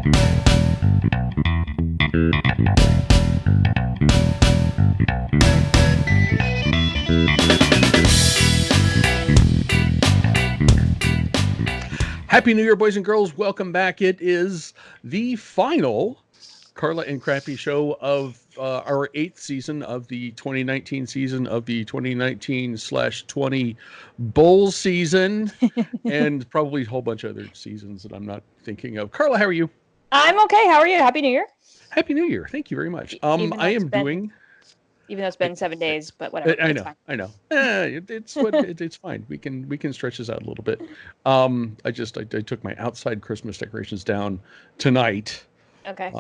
Happy New Year, boys and girls. Welcome back. It is the final Carla and Crappy show of our 8th season of the 2019 season of the 2019/20 bowl season, and probably a whole bunch of other seasons that I'm not thinking of. Carla, how are you? I'm okay. How are you? Happy New Year. Happy New Year. Thank you very much. Even I am doing. Even though it's been 7 days, but whatever. I It's know, fine. I know. It's fine. We can stretch this out a little bit. I took my outside Christmas decorations down tonight. Okay.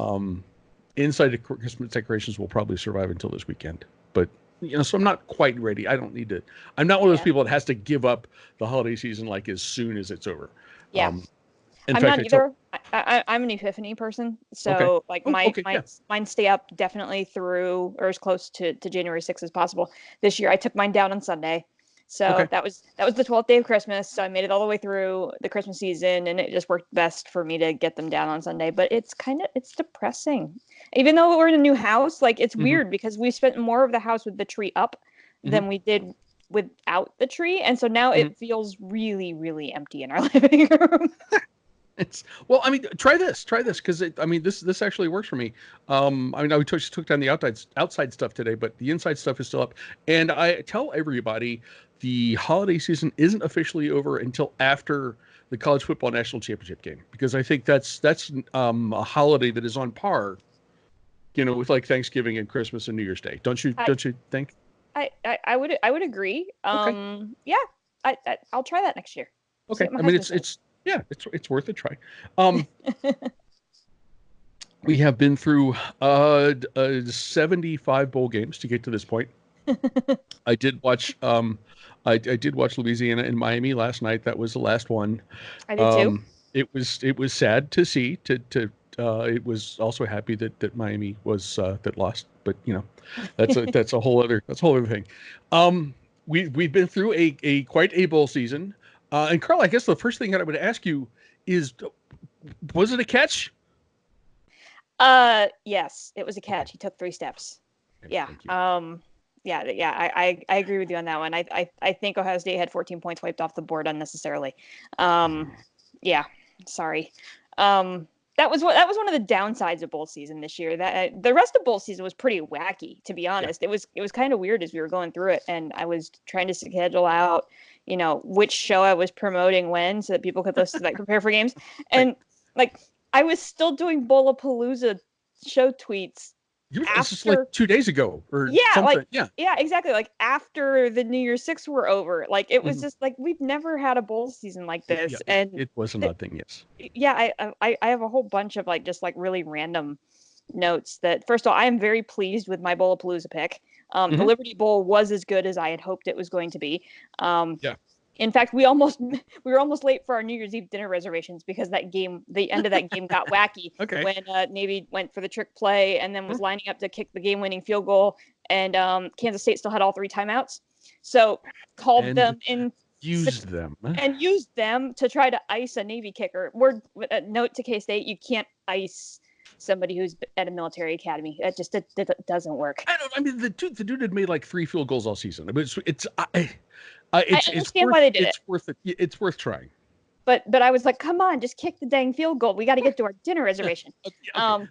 Inside the Christmas decorations will probably survive until this weekend, but so I'm not quite ready. I don't need to. I'm not one of those people that has to give up the holiday season like as soon as it's over. Yeah. In I'm fact, not either. I'm an Epiphany person, so mine stay up definitely through or as close to January 6th as possible. This year, I took mine down on Sunday, so that was the 12th day of Christmas. So I made it all the way through the Christmas season, and it just worked best for me to get them down on Sunday. But it's depressing, even though we're in a new house. Like it's weird because we spent more of the house with the tree up than we did without the tree, and so now it feels really, really empty in our living room. Try this because this actually works for me. I took down the outside stuff today, but the inside stuff is still up. And I tell everybody the holiday season isn't officially over until after the college football national championship game, because I think that's a holiday that is on par, with like Thanksgiving and Christmas and New Year's Day. Don't you think? I would agree. Okay. Yeah, I'll try that next year. Okay. It's worth a try. We have been through 75 bowl games to get to this point. I did watch Louisiana and Miami last night. That was the last one. I did too. It was sad to see. It was also happy that Miami was that lost. But that's a whole other thing. We've been through a quite a bowl season. And Carl, I guess the first thing that I would ask you is, was it a catch? Yes, it was a catch. He took 3 steps. Okay, yeah. I agree with you on that one. I think Ohio State had 14 points wiped off the board unnecessarily. Yeah, sorry. That was one of the downsides of bowl season this year. That the rest of bowl season was pretty wacky, to be honest. Yeah. It was kind of weird as we were going through it, and I was trying to schedule out, which show I was promoting when, so that people could listen to prepare for games. And I was still doing Bowlapalooza show tweets. It's just like 2 days ago or something. Yeah, exactly. Like after the New Year's Six were over, it was just we've never had a bowl season like this, and it was an odd thing. Yes. Yeah, I have a whole bunch of really random notes. That first of all, I am very pleased with my Bowlapalooza pick. The Liberty Bowl was as good as I had hoped it was going to be. In fact, we were almost late for our New Year's Eve dinner reservations because the end of that game got wacky. Okay. When Navy went for the trick play and then was lining up to kick the game-winning field goal, and Kansas State still had all 3 timeouts, so called them in. Used them to try to ice a Navy kicker. Note to K-State: you can't ice somebody who's at a military academy. It just it doesn't work. The dude had made 3 field goals all season. I understand why they did it. It's worth trying. But I was like, come on, just kick the dang field goal. We got to get to our dinner reservation. So I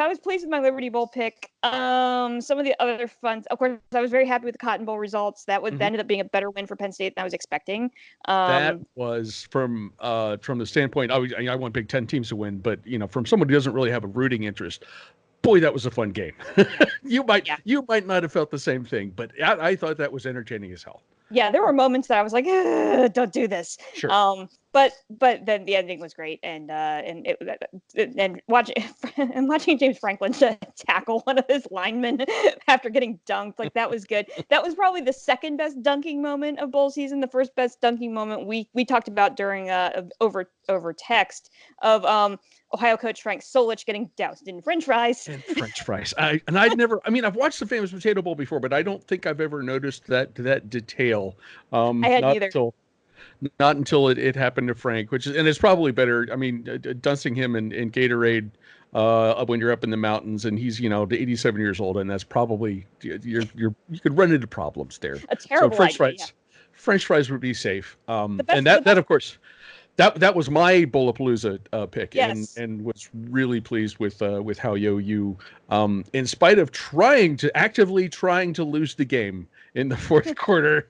was pleased with my Liberty Bowl pick. Some of the other fun, of course, I was very happy with the Cotton Bowl results. That ended up being a better win for Penn State than I was expecting. That was from the standpoint. I want Big Ten teams to win, but from someone who doesn't really have a rooting interest. Boy, that was a fun game. You might not have felt the same thing, but I thought that was entertaining as hell. Yeah, there were moments that I was like, "Don't do this." Sure. But then the ending was great, and watching James Franklin tackle one of his linemen after getting dunked, that was good. That was probably the second best dunking moment of bowl season. The first best dunking moment we talked about during over text of Ohio coach Frank Solich getting doused in French fries. And French fries. I've watched the famous Potato Bowl before, but I don't think I've ever noticed that detail. I hadn't either. not until it happened to Frank, and it's probably better. I mean, dunsing him in Gatorade when you're up in the mountains, and he's 87 years old, and that's probably you could run into problems there. A terrible French idea. fries, French fries would be safe. The best, and that of course. That was my Bullapalooza pick, yes. and was really pleased with how you, in spite of actively trying to lose the game in the fourth quarter,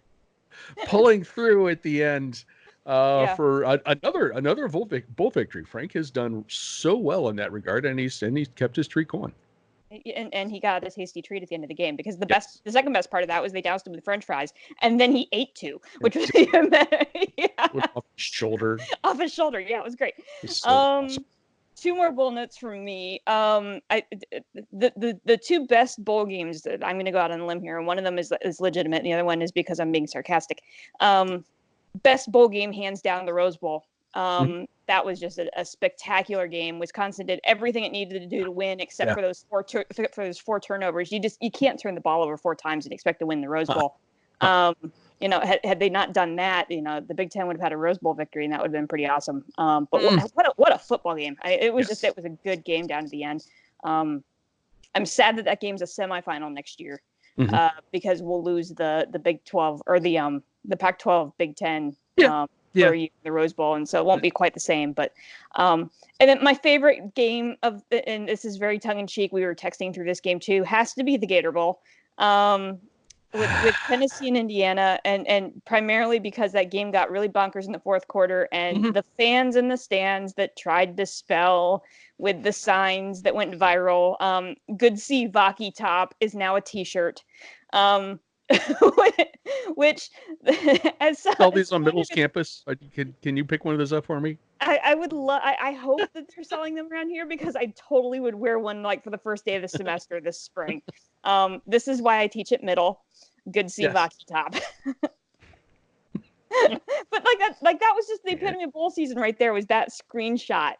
pulling through at the end for another bull victory. Frank has done so well in that regard, and he's kept his streak going. And he got a tasty treat at the end of the game, because the second best part of that was they doused him with French fries, and then he ate two, which was even better. Off his shoulder. Off his shoulder, yeah, it was great. So awesome. Two more bowl notes from me. The two best bowl games that I'm going to go out on a limb here, and one of them is legitimate, and the other one is because I'm being sarcastic. Best bowl game, hands down, the Rose Bowl. That was just a spectacular game. Wisconsin did everything it needed to do to win, except for those four turnovers. You can't turn the ball over 4 times and expect to win the Rose Bowl. Had they not done that, the Big Ten would have had a Rose Bowl victory, and that would have been pretty awesome. But what a football game! It was a good game down to the end. I'm sad that game's a semifinal next year, because we'll lose the Big 12 or the Pac-12 Big Ten. For the Rose Bowl, and so it won't be quite the same. But and then my favorite game and this is very tongue-in-cheek, we were texting through this game too, has to be the Gator Bowl, with Tennessee and Indiana, and primarily because that game got really bonkers in the fourth quarter, and the fans in the stands that tried to spell with the signs that went viral. Good See Vaki Top is now a t-shirt. Which as all these on Middle's campus. Can you pick one of those up for me? I would love. I hope that they're selling them around here, because I totally would wear one for the first day of the semester this spring. This is why I teach at Middle. Good See Vaki Top. But that was just the epitome of bowl season right there. Was that screenshot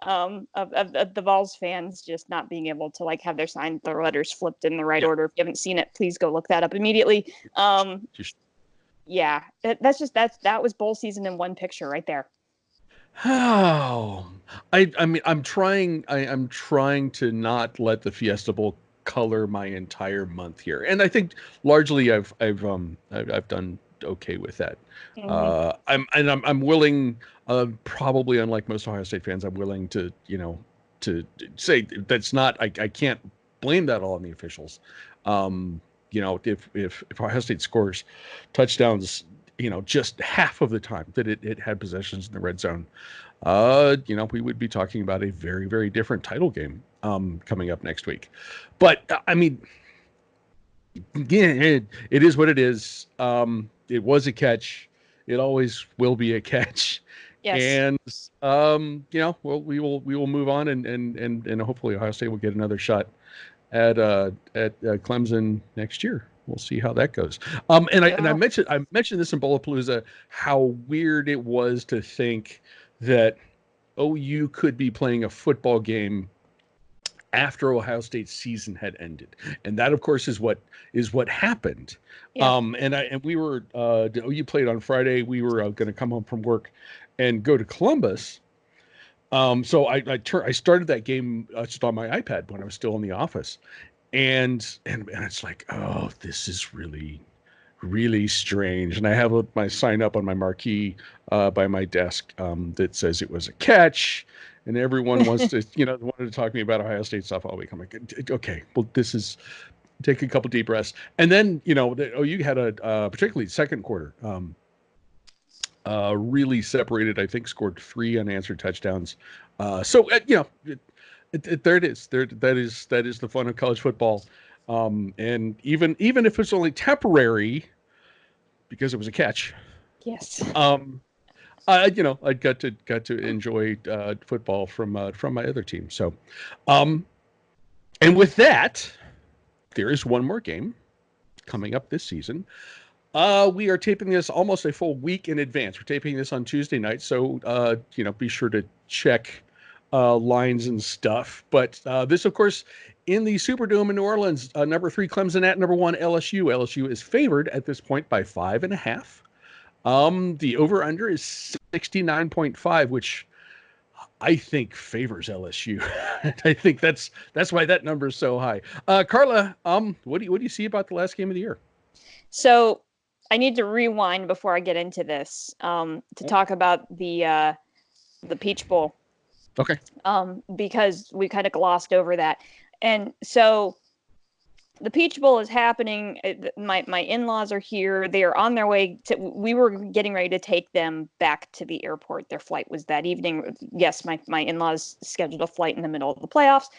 of the Vols fans just not being able to have their letters flipped in the right order. If you haven't seen it, please go look that up immediately. That was bowl season in one picture right there. Oh, I mean, I'm trying to not let the Fiesta Bowl color my entire month here, and I think largely I've done okay with that. I'm willing, probably unlike most Ohio State fans, I'm willing to say that's not, I can't blame that all on the officials. If Ohio State scores touchdowns, just half of the time that it had possessions in the red zone, we would be talking about a very, very different title game coming up next week. But I mean, again, it is what it is. It was a catch. It always will be a catch. Yes. And we will move on, and hopefully Ohio State will get another shot at Clemson next year. We'll see how that goes. I mentioned this in Bullapalooza, how weird it was to think that OU could be playing a football game after Ohio State's season had ended, and that, of course, is what happened. Yeah. And we were OU played on Friday. We were going to come home from work and go to Columbus. So I started that game just on my iPad when I was still in the office, and it's like, oh, this is really, really strange. And I have my sign up on my marquee by my desk that says it was a catch. And everyone wants to, wanted to talk to me about Ohio State stuff all week. I'm like, okay, well, take a couple deep breaths. And then, OU had a particularly second quarter, really separated, I think scored 3 unanswered touchdowns. There it is. That is the fun of college football. And even if it's only temporary, because it was a catch. Yes. I got to enjoy football from my other team. So, and with that, there is one more game coming up this season. We are taping this almost a full week in advance. We're taping this on Tuesday night, so be sure to check lines and stuff. But this, of course, in the Superdome in New Orleans, number 3 Clemson at number 1 LSU. LSU is favored at this point by 5.5. The over under is 69.5, which I think favors LSU. I think that's why that number is so high. Carla, what do you see about the last game of the year? So I need to rewind before I get into this to talk about the Peach Bowl. Okay. Because we kind of glossed over that. And so the Peach Bowl is happening. My in-laws are here. They are on their way we were getting ready to take them back to the airport. Their flight was that evening. Yes, my in-laws scheduled a flight in the middle of the playoffs.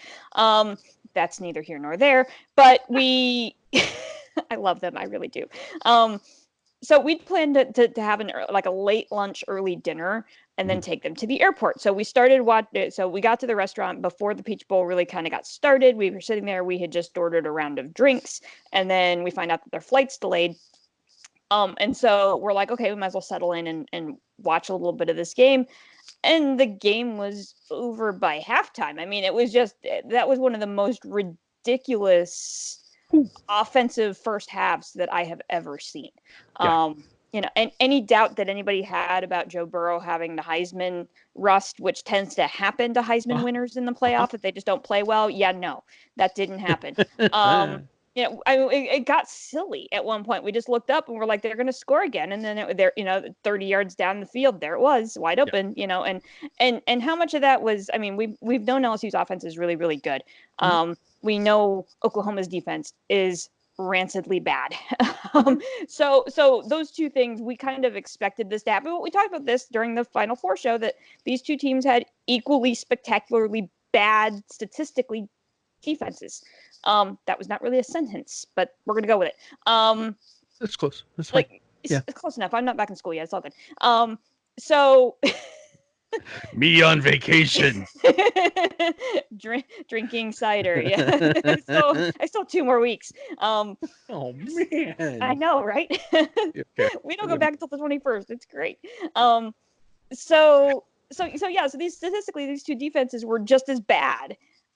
That's neither here nor there, but I love them. I really do. So we'd planned to have a late lunch, early dinner, and then take them to the airport. So we started So we got to the restaurant before the Peach Bowl really kind of got started. We were sitting there. We had just ordered a round of drinks, and then we find out that their flight's delayed. And so we're like, okay, we might as well settle in and watch a little bit of this game. And the game was over by halftime. I mean, that was one of the most ridiculous offensive first halves that I have ever seen. Yeah. And any doubt that anybody had about Joe Burrow having the Heisman rust, which tends to happen to Heisman winners in the playoff, if they just don't play well. Yeah, no, that didn't happen. It got silly at one point. We just looked up and we're like, they're going to score again. And then they're 30 yards down the field, there it was, wide open, and how much of that was, I mean, we've known LSU's offense is really, really good. We know Oklahoma's defense is rancidly bad. So those two things, we kind of expected this to happen. But we talked about this during the Final Four show, that these two teams had equally spectacularly bad statistically defenses. That was not really a sentence, but we're going to go with it. That's close. That's fine. It's close enough. I'm not back in school yet. It's all good. So me on vacation. Drinking cider. Yeah. I still have 2 more weeks. Oh man. I know, right? Okay. We don't go back until the 21st. It's great. So statistically, these two defenses were just as bad.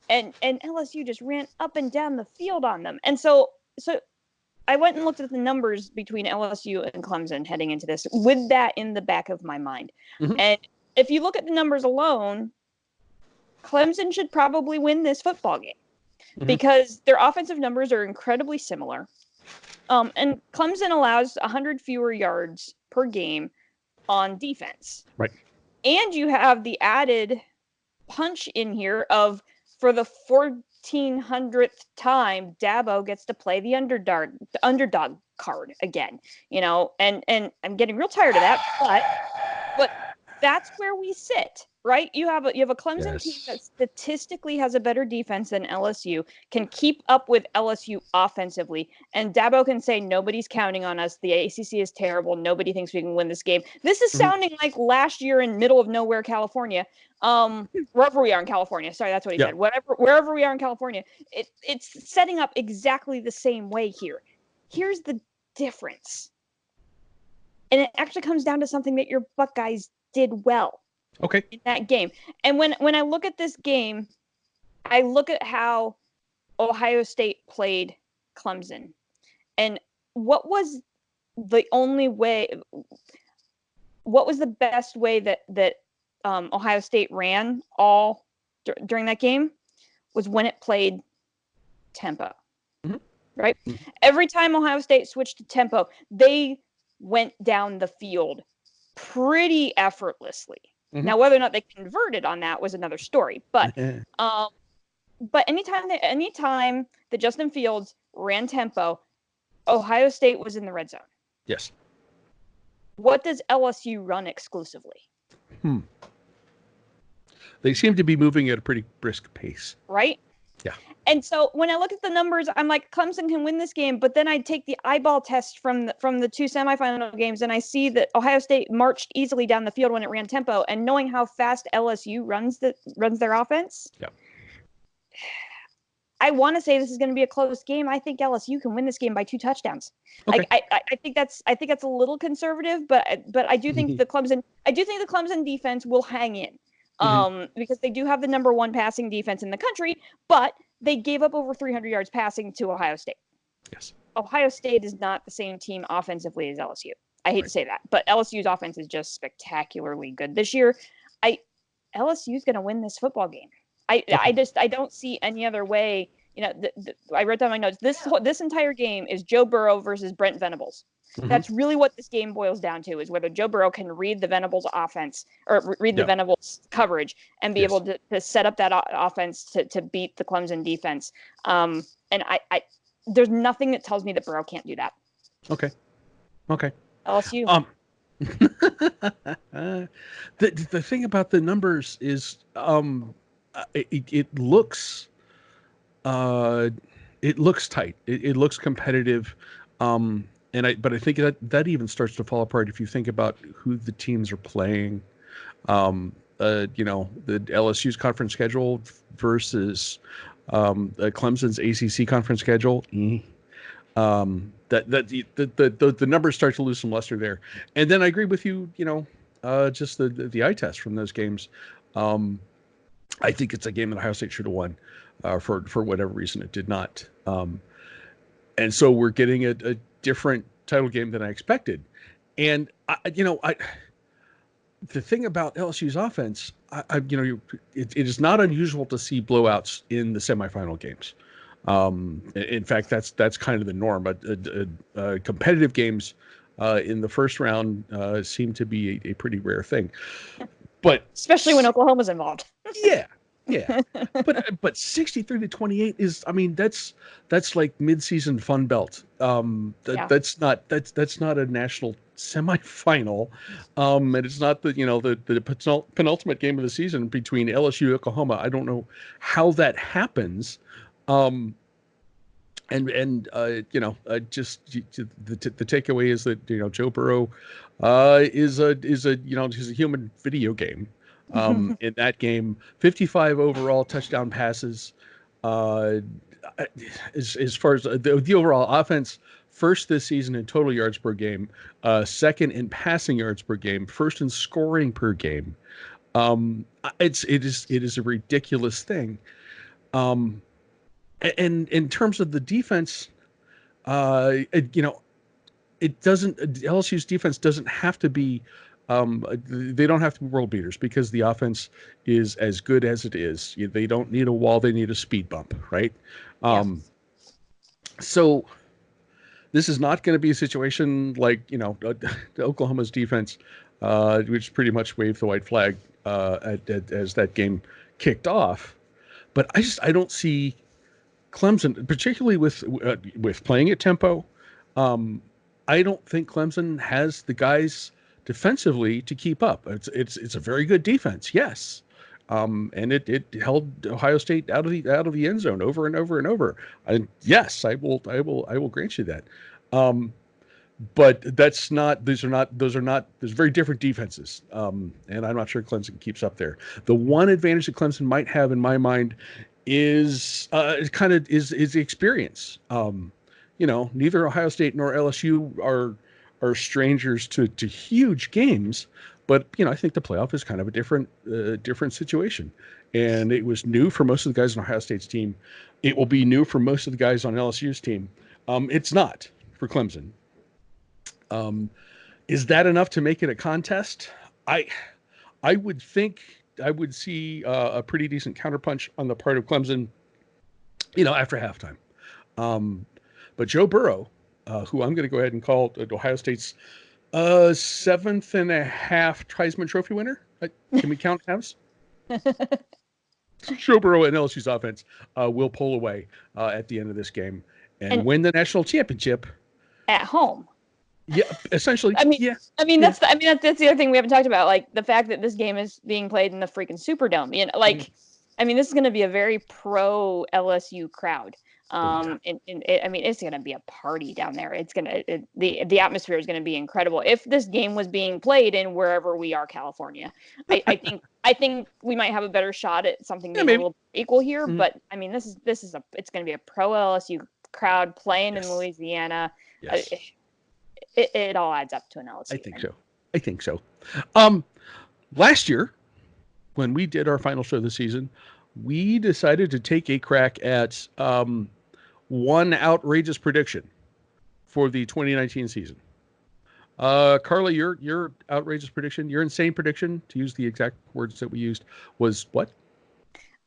And LSU just ran up and down the field on them. And so I went and looked at the numbers between LSU and Clemson heading into this, with that in the back of my mind. Mm-hmm. And if you look at the numbers alone, Clemson should probably win this football game, because their offensive numbers are incredibly similar. And Clemson allows 100 fewer yards per game on defense. Right. And you have the added punch in here of, for the 1400th time, Dabo gets to play the underdog card again, and I'm getting real tired of that, but that's where we sit, right? You have a Clemson team that statistically has a better defense than LSU, can keep up with LSU offensively, and Dabo can say, nobody's counting on us. The ACC is terrible. Nobody thinks we can win this game. This is sounding like last year in middle of nowhere, California. Wherever we are in California. Sorry, that's what he said. Wherever we are in California, it's setting up exactly the same way here. Here's the difference. And it actually comes down to something that your Buckeyes did well. Okay. In that game. And when I look at this game, I look at how Ohio State played Clemson. And what was the best way that Ohio State ran all during that game was when it played tempo, right? Mm-hmm. Every time Ohio State switched to tempo, they went down the field pretty effortlessly. Mm-hmm. Now, whether or not they converted on that was another story, but anytime that Justin Fields ran tempo, Ohio State was in the red zone. Yes. What does LSU run exclusively? They seem to be moving at a pretty brisk pace. Right? Yeah. And so when I look at the numbers, I'm like, Clemson can win this game, but then I take the eyeball test from the 2 semifinal games, and I see that Ohio State marched easily down the field when it ran tempo, and knowing how fast LSU runs their offense. Yeah. I want to say this is going to be a close game. I think LSU can win this game by 2 touchdowns. Okay. I think that's a little conservative, but I do think the Clemson defense will hang in. Because they do have the number 1 passing defense in the country, but they gave up over 300 yards passing to Ohio State. Yes. Ohio State is not the same team offensively as LSU. I hate to say that, but LSU's offense is just spectacularly good this year. LSU's going to win this football game. I don't see any other way. I wrote down my notes. This entire game is Joe Burrow versus Brent Venables. Mm-hmm. That's really what this game boils down to, is whether Joe Burrow can read the Venables offense or read the Venables coverage and be able to set up that offense to beat the Clemson defense. And I there's nothing that tells me that Burrow can't do that. Okay. LSU. The thing about the numbers is it looks tight. It looks competitive. But I think that even starts to fall apart if you think about who the teams are playing. The LSU's conference schedule versus Clemson's ACC conference schedule. The numbers start to lose some luster there. And then I agree with you, just the eye test from those games. I think it's a game that Ohio State should have won for whatever reason it did not. And so we're getting a different title game than I expected. And the thing about LSU's offense, it is not unusual to see blowouts in the semifinal games. In fact, that's kind of the norm. But competitive games in the first round seem to be a pretty rare thing. But especially when Oklahoma's involved. Yeah. But 63-28 is, that's like mid-season Fun Belt. That's not a national semifinal. And it's not the penultimate game of the season between LSU and Oklahoma. I don't know how that happens. Just the takeaway is that Joe Burrow is a human video game. In that game, 55 overall touchdown passes. As far as the overall offense, first this season in total yards per game, second in passing yards per game, first in scoring per game. It is a ridiculous thing. And in terms of the defense, LSU's defense doesn't have to be. They don't have to be world beaters because the offense is as good as it is. They don't need a wall; they need a speed bump, right? So this is not going to be a situation like Oklahoma's defense, which pretty much waved the white flag as that game kicked off. But I don't see Clemson, particularly with playing at tempo. I don't think Clemson has the guys defensively to keep up. It's a very good defense, yes, and it held Ohio State out of the end zone over and over and over. Yes, I will grant you that. But those are very different defenses, and I'm not sure Clemson keeps up there. The one advantage that Clemson might have, in my mind, is the experience. Neither Ohio State nor LSU are strangers to huge games, but I think the playoff is kind of a different situation, and it was new for most of the guys on Ohio State's team. It will be new for most of the guys on LSU's team. It's not for Clemson. Is that enough to make it a contest? I would think I would see a pretty decent counterpunch on the part of Clemson, after halftime. But Joe Burrow, who I'm going to go ahead and call Ohio State's 7.5 Heisman Trophy winner. Can we count halves? Joe Burrow and LSU's offense will pull away at the end of this game and win the national championship at home. Yeah, essentially. That's the other thing we haven't talked about, like the fact that this game is being played in the freaking Superdome. This is going to be a very pro LSU crowd. It's going to be a party down there. The atmosphere is going to be incredible. If this game was being played in wherever we are, California, I think we might have a better shot at something being a little equal here. Mm-hmm. But it's going to be a pro LSU crowd playing in Louisiana. Yes. It all adds up to an LSU. I think so. Last year, when we did our final show this season, we decided to take a crack at one outrageous prediction for the 2019 season. Carla, your outrageous prediction, your insane prediction, to use the exact words that we used, was what?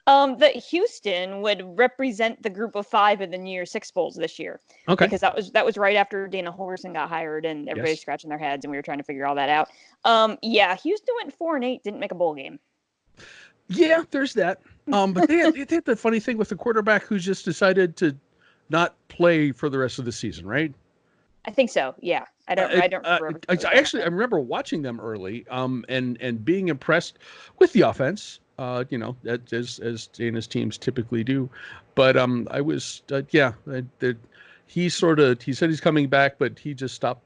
That Houston would represent the group of 5 in the New Year's Six Bowls this year. Okay. Because that was right after Dana Holgorsen got hired and everybody's scratching their heads and we were trying to figure all that out. Yeah, Houston went 4-8, didn't make a bowl game. Yeah, there's that. But they had the funny thing with the quarterback who's just decided to not play for the rest of the season, right? I think so. Yeah, I don't remember. I remember watching them early, and being impressed with the offense. As Dana's teams typically do, but I was he said he's coming back, but he just stopped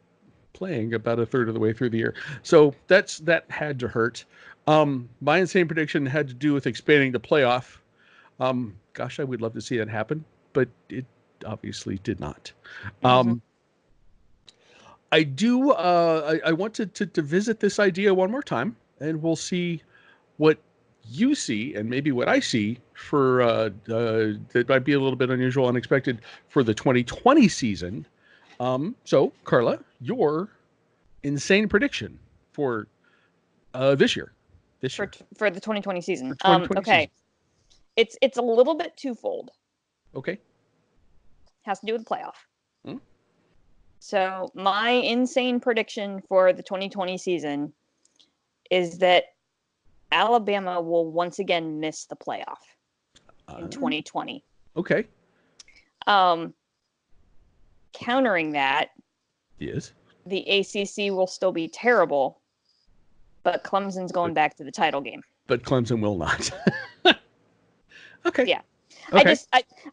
playing about a third of the way through the year. So that had to hurt. My insane prediction had to do with expanding the playoff. Gosh, I would love to see that happen, but it obviously did not. I do. I want to visit this idea one more time, and we'll see what you see and maybe what I see for that might be a little bit unusual, unexpected for the 2020 season. So, Carla, your insane prediction for this year. For the 2020 season. 2020 okay. Season. It's a little bit twofold. Okay. Has to do with the playoff. So my insane prediction for the 2020 season is that Alabama will once again miss the playoff in 2020. Okay. Countering that, yes, the ACC will still be terrible, but Clemson's going back to the title game. But Clemson will not. Okay. Yeah. Okay.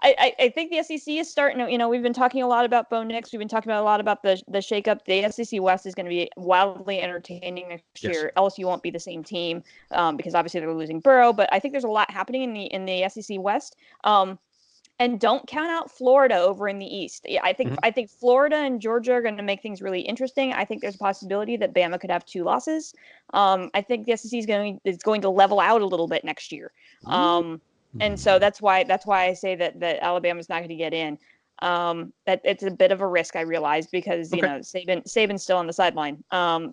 I think the SEC is starting to, we've been talking a lot about Bo Nix. We've been talking about a lot about the shakeup. The SEC West is going to be wildly entertaining next year. LSU won't be the same team because obviously they're losing Burrow. But I think there's a lot happening in the SEC West. And don't count out Florida over in the East. I think Florida and Georgia are going to make things really interesting. I think there's a possibility that Bama could have 2 losses. I think the SEC is going to level out a little bit next year. And so that's why I say that Alabama's not going to get in. That it's a bit of a risk, I realize, because Saban's still on the sideline.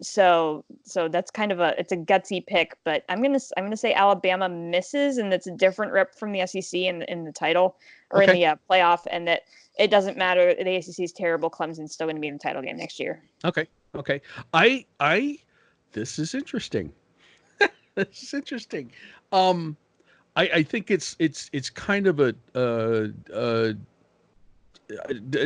So that's kind of it's a gutsy pick, but I'm gonna say Alabama misses, and that's a different rep from the SEC in the title or in the playoff, and that it doesn't matter. The ACC is terrible. Clemson's still going to be in the title game next year. Okay. This is interesting. This is interesting. I think it's kind of a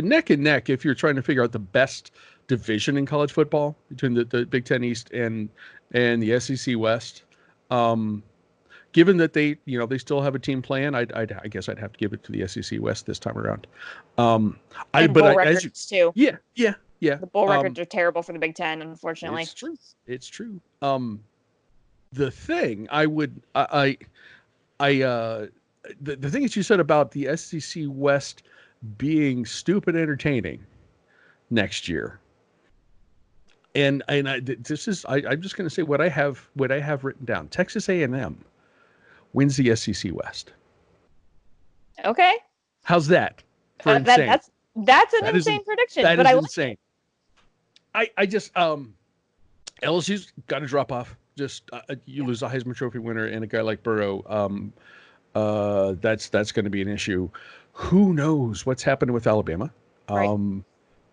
neck and neck if you're trying to figure out the best division in college football between the Big Ten East and the SEC West. Given that they still have a team playing, I guess I'd have to give it to the SEC West this time around. Bowl records too. Yeah. The bowl records are terrible for the Big Ten, unfortunately. It's true. The thing the thing that you said about the SEC West being stupid entertaining next year, and I'm just going to say what I have written down. Texas A&M wins the SEC West. Okay. How's that? For insane? That's an insane prediction. That is insane. I just LSU's got to drop off. Just you lose a Heisman Trophy winner and a guy like Burrow. That's going to be an issue. Who knows what's happening with Alabama? Right.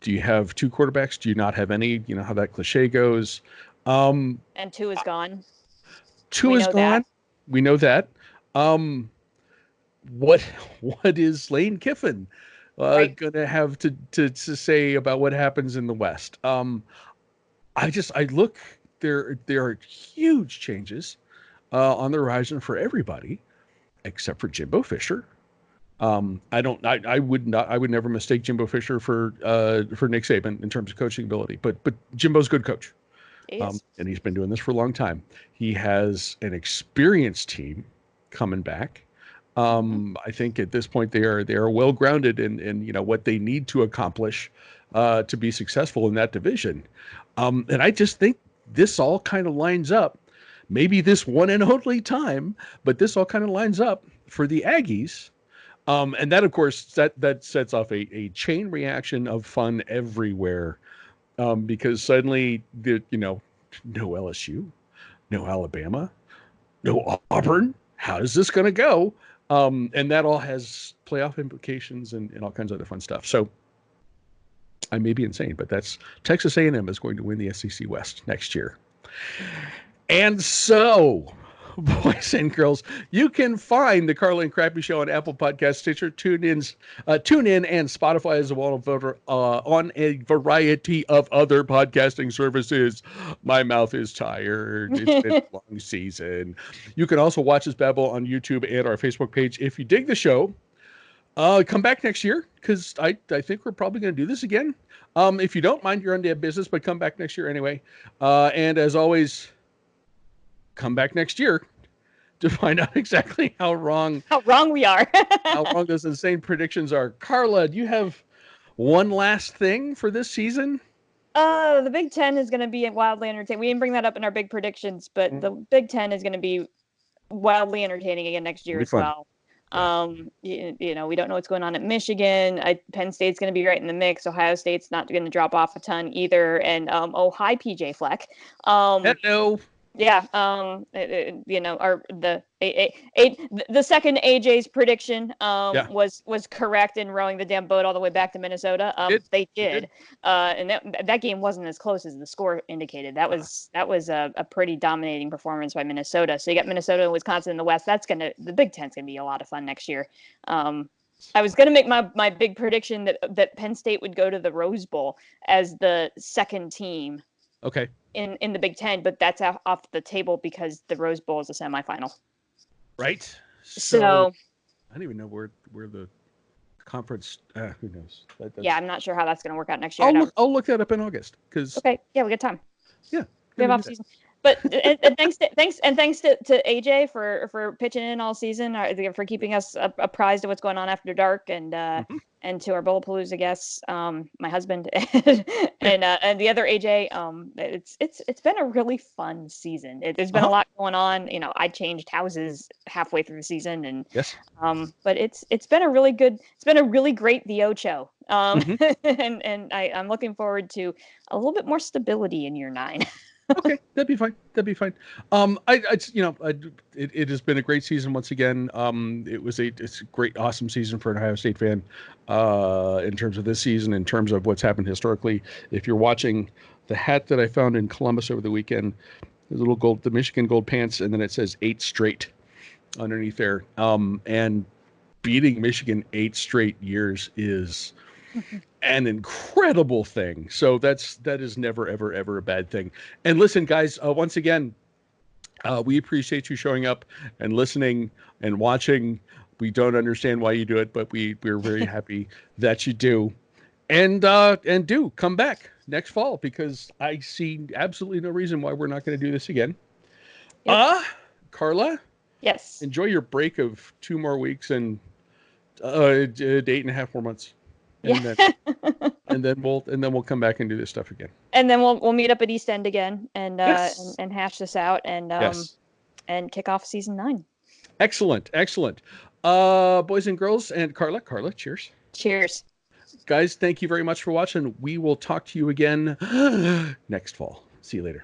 Do you have 2 quarterbacks? Do you not have any? You know how that cliche goes. And 2 is gone. 2 is gone. We know that. What is Lane Kiffin going to have to say about what happens in the West? I look. There are huge changes on the horizon for everybody, except for Jimbo Fisher. I would never mistake Jimbo Fisher for Nick Saban in terms of coaching ability, but Jimbo's a good coach. And he's been doing this for a long time. He has an experienced team coming back. I think at this point they are well grounded in what they need to accomplish to be successful in that division. And I just think this all kind of lines up, maybe this one and only time, but this all kind of lines up for the Aggies. And that, of course, that sets off a chain reaction of fun everywhere. because suddenly no LSU, no Alabama, no Auburn. How is this going to go? And that all has playoff implications and all kinds of other fun stuff. So I may be insane, but that's Texas A&M is going to win the SEC West next year. And so, boys and girls, you can find the Carla and Crappy Show on Apple Podcast, Stitcher, TuneIn, and Spotify as well on a variety of other podcasting services. My mouth is tired. It's been a long season. You can also watch us babble on YouTube and our Facebook page. If you dig the show, come back next year, because I think we're probably going to do this again. If you don't mind your undead business, but come back next year anyway. And as always, come back next year to find out exactly how wrong we are. how wrong those insane predictions are. Carla, do you have one last thing for this season? The Big Ten is going to be wildly entertaining. We didn't bring that up in our big predictions, but the Big Ten is going to be wildly entertaining again next year as well. Yeah. We don't know what's going on at Michigan. Penn State's going to be right in the mix. Ohio State's not going to drop off a ton either. And hi PJ Fleck. Hello. Yeah. The second AJ's prediction was correct in rowing the damn boat all the way back to Minnesota. They did. And that game wasn't as close as the score indicated. That was a pretty dominating performance by Minnesota. So you got Minnesota and Wisconsin in the West. The Big Ten's gonna be a lot of fun next year. I was gonna make my big prediction that Penn State would go to the Rose Bowl as the second team. Okay. In the Big Ten, but that's off the table because the Rose Bowl is a semifinal. Right. So I don't even know where the conference. Who knows? I'm not sure how that's going to work out next year. I'll look that up in August. Okay. Yeah, we got time. Yeah. We have off season. But thanks to AJ for pitching in all season, for keeping us apprised of what's going on after dark, and and to our Bullapalooza guests, my husband and the other AJ. It's been a really fun season. There's been a lot going on. I changed houses halfway through the season, and but it's been a really great VO show. And I'm looking forward to a little bit more stability in year 9. Okay, that'd be fine. It has been a great season once again. It's a great, awesome season for an Ohio State fan. In terms of this season, in terms of what's happened historically, if you're watching the hat that I found in Columbus over the weekend, there's the Michigan gold pants, and then it says 8 straight underneath there. And beating Michigan 8 straight years is an incredible thing. So that is never, ever, ever a bad thing. And listen, guys, once again, we appreciate you showing up and listening and watching. We don't understand why you do it, but we're very happy that you do. And do come back next fall, because I see absolutely no reason why we're not going to do this again. Yep. Carla? Yes. Enjoy your break of 2 more weeks and 8.5 more months. And then we'll come back and do this stuff again. And then we'll meet up at East End again and hash this out and kick off season 9. Excellent. Boys and girls and Carla, cheers. Cheers. Guys, thank you very much for watching. We will talk to you again next fall. See you later.